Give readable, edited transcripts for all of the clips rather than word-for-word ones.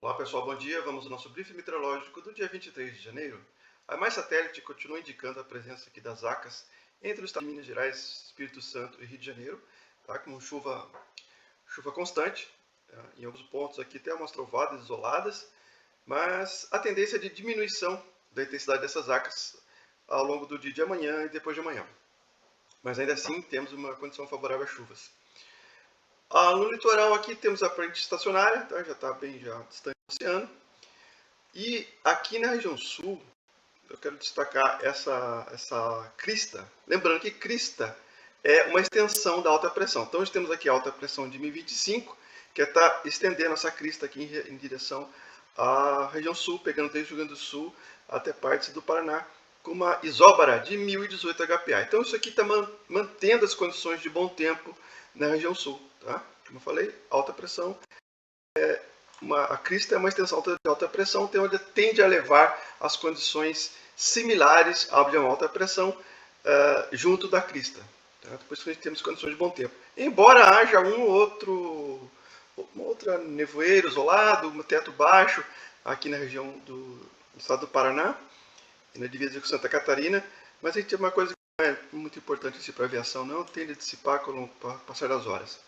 Olá pessoal, bom dia. Vamos ao nosso briefing meteorológico do dia 23 de janeiro. A Mais Satélite continua indicando a presença aqui das ACAS entre os estados de Minas Gerais, Espírito Santo e Rio de Janeiro, tá? Com chuva constante, tá? Em alguns pontos aqui até umas trovadas isoladas, mas a tendência é de diminuição da intensidade dessas ACAS ao longo do dia de amanhã e depois de amanhã. Mas ainda assim temos uma condição favorável a chuvas. No litoral aqui temos a frente estacionária, tá? Já está bem distante do oceano. E aqui na região sul, eu quero destacar essa crista. Lembrando que crista é uma extensão da alta pressão. Então, nós temos aqui a alta pressão de 1025, que está estendendo essa crista aqui em direção à região sul, pegando desde o Rio Grande do Sul até partes do Paraná, com uma isóbara de 1018 HPA. Então, isso aqui está mantendo as condições de bom tempo na região sul. Tá? Como eu falei, alta pressão. A crista é uma extensão de alta pressão, então ela tende a levar as condições similares à de uma alta pressão junto da crista. Tá? Depois que temos condições de bom tempo. Embora haja uma outra nevoeiro isolado, um teto baixo, aqui na região do estado do Paraná, na divisa com Santa Catarina, mas a gente tem uma coisa que não é muito importante para a aviação, não tende a dissipar com o passar das horas.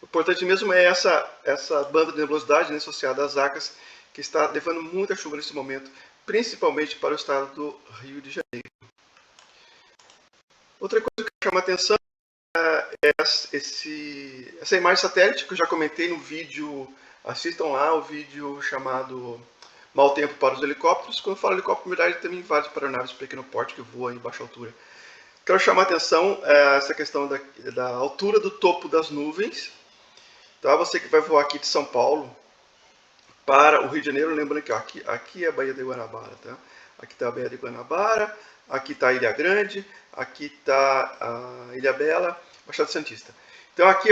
O importante mesmo é essa banda de nebulosidade, né, associada às ACAS, que está levando muita chuva nesse momento, principalmente para o estado do Rio de Janeiro. Outra coisa que chama a atenção é essa imagem satélite que eu já comentei no vídeo. Assistam lá o vídeo chamado Mau Tempo para os Helicópteros. Quando eu falo helicóptero, na verdade, também vale para aeronaves de pequeno porte que voam em baixa altura. Quero chamar a atenção essa questão da altura do topo das nuvens. Tá? Você que vai voar aqui de São Paulo para o Rio de Janeiro, lembrando que ó, aqui é a Baía de Guanabara. Tá? Aqui está a Baía de Guanabara, aqui está a Ilha Grande, aqui está a Ilha Bela, Baixada Santista. Então aqui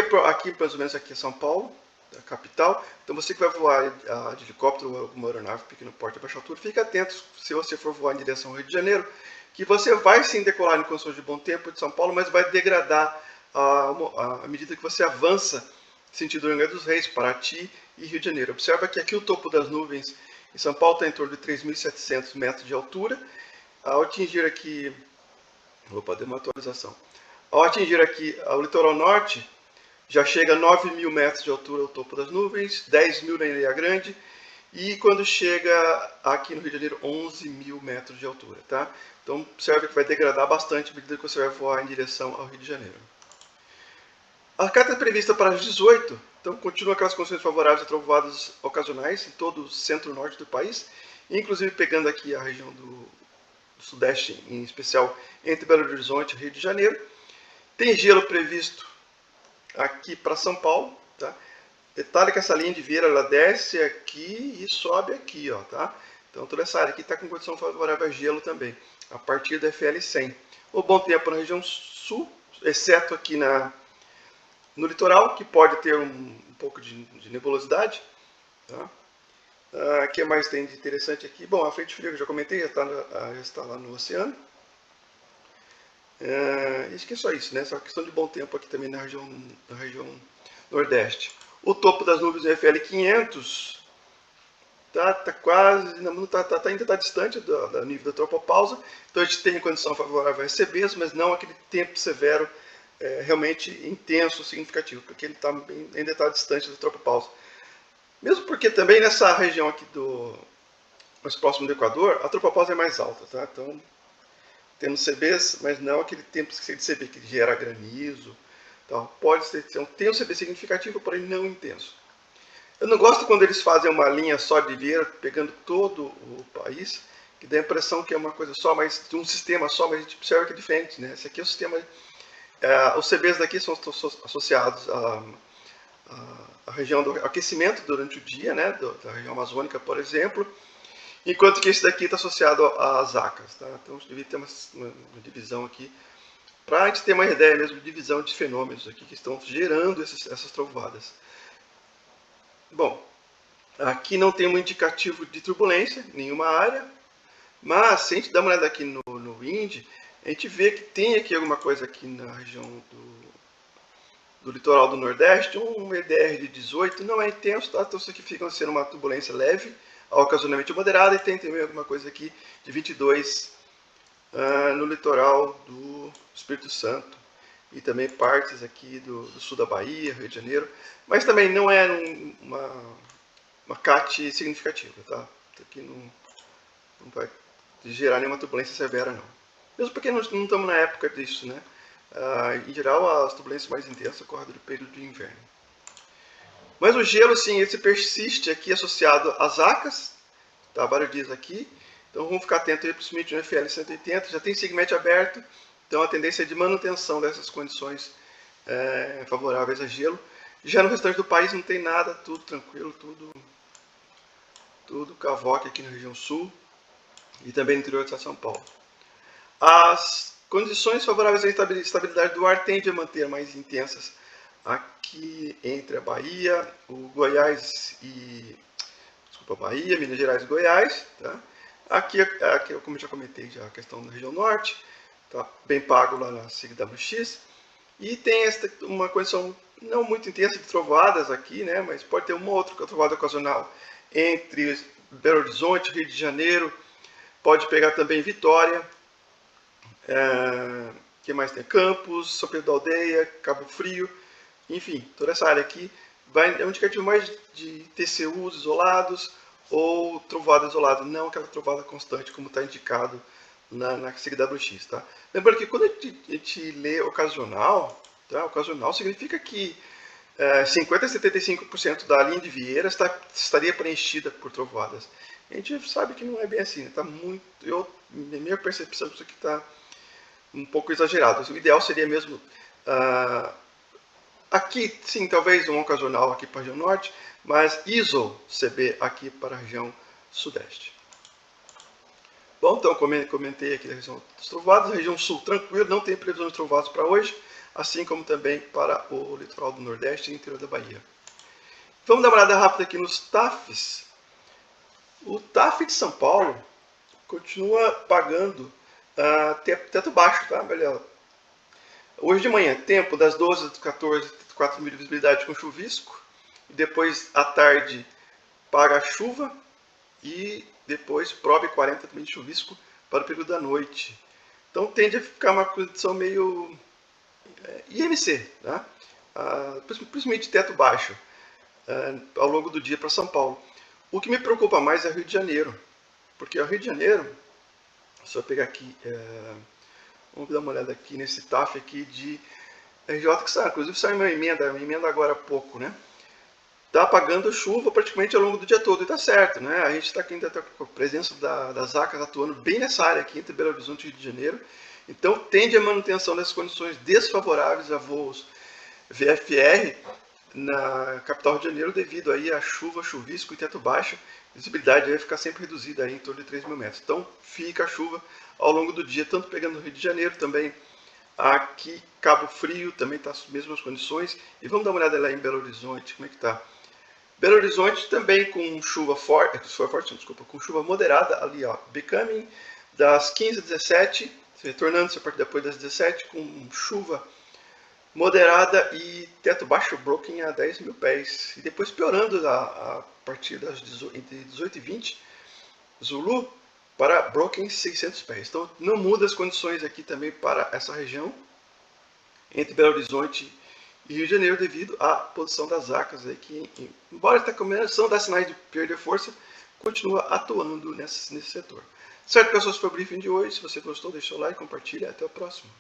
mais ou menos aqui é São Paulo, a capital. Então você que vai voar de helicóptero ou alguma aeronave pequeno porte a baixa altura, fique atento se você for voar em direção ao Rio de Janeiro, que você vai sim decolar em condições de bom tempo de São Paulo, mas vai degradar à medida que você avança sentido Angra dos Reis, Paraty e Rio de Janeiro. Observa que aqui o topo das nuvens em São Paulo está em torno de 3.700 metros de altura. Ao atingir aqui, deu uma atualização. Ao atingir aqui o litoral norte, já chega a 9.000 metros de altura o topo das nuvens, 10.000 na Ilha Grande, e quando chega aqui no Rio de Janeiro, 11.000 metros de altura. Tá? Então observa que vai degradar bastante à medida que você vai voar em direção ao Rio de Janeiro. A carta é prevista para as 18, então continua aquelas condições favoráveis a trovoadas ocasionais em todo o centro-norte do país, inclusive pegando aqui a região do sudeste, em especial entre Belo Horizonte e Rio de Janeiro. Tem gelo previsto aqui para São Paulo, tá? Detalhe que essa linha de Vieira, ela desce aqui e sobe aqui, ó, tá? Então toda essa área aqui está com condição favorável a gelo também, a partir da FL 100. O bom tempo na região sul, exceto aqui no litoral, que pode ter um pouco de nebulosidade. Tá? O que mais tem de interessante aqui? Bom, a frente fria que eu já comentei, já está lá no oceano. Acho que é só isso, né? Só questão de bom tempo aqui também na região nordeste. O topo das nuvens é FL 500, tá quase, ainda está distante do nível da tropopausa, então a gente tem condição favorável a recebê-los, mas não aquele tempo severo realmente intenso, significativo, porque ele ainda está distante da tropopausa. Mesmo porque também nessa região aqui mais próximo do Equador, a tropopausa é mais alta, tá? Então temos CBs, mas não aquele tempo de CB que gera granizo. Então, pode ter um CB significativo, porém não intenso. Eu não gosto quando eles fazem uma linha só de Vieira, pegando todo o país, que dá a impressão que é uma coisa só, mas de um sistema só, mas a gente observa que é diferente, né? Esse aqui é o sistema. Os CBs daqui são associados à região do aquecimento durante o dia, né? Da região amazônica, por exemplo, enquanto que esse daqui está associado às ACAS. Tá? Então a gente devia ter uma divisão aqui, para a gente ter uma ideia mesmo de divisão de fenômenos aqui que estão gerando essas trovoadas. Bom, aqui não tem um indicativo de turbulência, nenhuma área, mas se a gente dá uma olhada aqui no INDE, a gente vê que tem aqui alguma coisa aqui na região do litoral do Nordeste, um EDR de 18, não é intenso, tá? Então isso aqui fica sendo uma turbulência leve, ocasionalmente moderada, e tem também alguma coisa aqui de 22 no litoral do Espírito Santo, e também partes aqui do sul da Bahia, Rio de Janeiro, mas também não é uma CAT significativa, tá? Isso aqui não vai gerar nenhuma turbulência severa, não. Mesmo porque não estamos na época disso, né? Em geral, as turbulências mais intensas ocorrem no período de inverno. Mas o gelo, sim, ele se persiste aqui associado às ACAS, tá? Vários dias aqui. Então vamos ficar atento aí, principalmente no FL 180, já tem segmento aberto, então a tendência é de manutenção dessas condições favoráveis a gelo. Já no restante do país não tem nada, tudo tranquilo, tudo cavoque aqui na região sul e também no interior de São Paulo. As condições favoráveis à estabilidade do ar tendem a manter mais intensas aqui entre a Bahia, o Goiás e... Bahia, Minas Gerais e Goiás, tá? Aqui, como eu já comentei, já a questão da região norte, tá bem pago lá na CWX, e tem uma condição não muito intensa de trovoadas aqui, né? Mas pode ter uma ou outra trovada ocasional entre Belo Horizonte, Rio de Janeiro, pode pegar também Vitória, que mais tem? Campos, São Pedro da Aldeia, Cabo Frio, enfim, toda essa área aqui é um indicativo mais de TCUs isolados ou trovoada isolada, não aquela trovada constante como está indicado na CWX, tá? Lembrando que quando a gente lê ocasional, tá? Ocasional significa que 50 a 75% da linha de Vieira estaria preenchida por trovoadas. A gente sabe que não é bem assim, né? Tá muito, minha percepção disso aqui está um pouco exagerado. O ideal seria mesmo aqui, sim, talvez um ocasional aqui para a região norte, mas ISO-CB aqui para a região sudeste. Bom, então comentei aqui da região dos trovoados, a região sul tranquilo, não tem previsão de trovoados para hoje, assim como também para o litoral do Nordeste e interior da Bahia. Vamos dar uma olhada rápida aqui nos TAFs. O TAF de São Paulo continua pagando teto baixo, tá, galera? Hoje de manhã, tempo das 12 às 14, 4 mil de visibilidade com chuvisco. E depois, à tarde, paga a chuva. E depois, prove 40 também de chuvisco para o período da noite. Então, tende a ficar uma condição meio IMC, tá? Principalmente teto baixo, ao longo do dia para São Paulo. O que me preocupa mais é Rio de Janeiro. Porque o Rio de Janeiro, se eu pegar aqui... Vamos dar uma olhada aqui nesse TAF aqui de RJ que sai. Inclusive saiu uma emenda agora há pouco, né? Tá pagando chuva praticamente ao longo do dia todo, e tá certo, né? A gente está aqui ainda com a presença das ACAS atuando bem nessa área aqui, entre Belo Horizonte e Rio de Janeiro. Então tende a manutenção dessas condições desfavoráveis a voos VFR na capital Rio de Janeiro devido aí a chuva, chuvisco e teto baixo. A visibilidade vai ficar sempre reduzida aí em torno de 3 mil metros. Então fica a chuva ao longo do dia, tanto pegando no Rio de Janeiro, também aqui Cabo Frio, também está as mesmas condições. E vamos dar uma olhada lá em Belo Horizonte, como é que está? Belo Horizonte também com chuva forte, com chuva moderada ali, ó, becoming das 15 às 17, retornando-se a partir depois das 17, com chuva moderada e teto baixo broken a 10 mil pés. E depois piorando a partir das entre 18 e 20, Zulu para broken 600 pés. Então não muda as condições aqui também para essa região entre Belo Horizonte e Rio de Janeiro devido à posição das ACAS aí, que embora está começando a dar sinais de perder força, continua atuando nesse setor. Certo, pessoal, esse foi o briefing de hoje. Se você gostou, deixa o like, compartilha e até o próximo.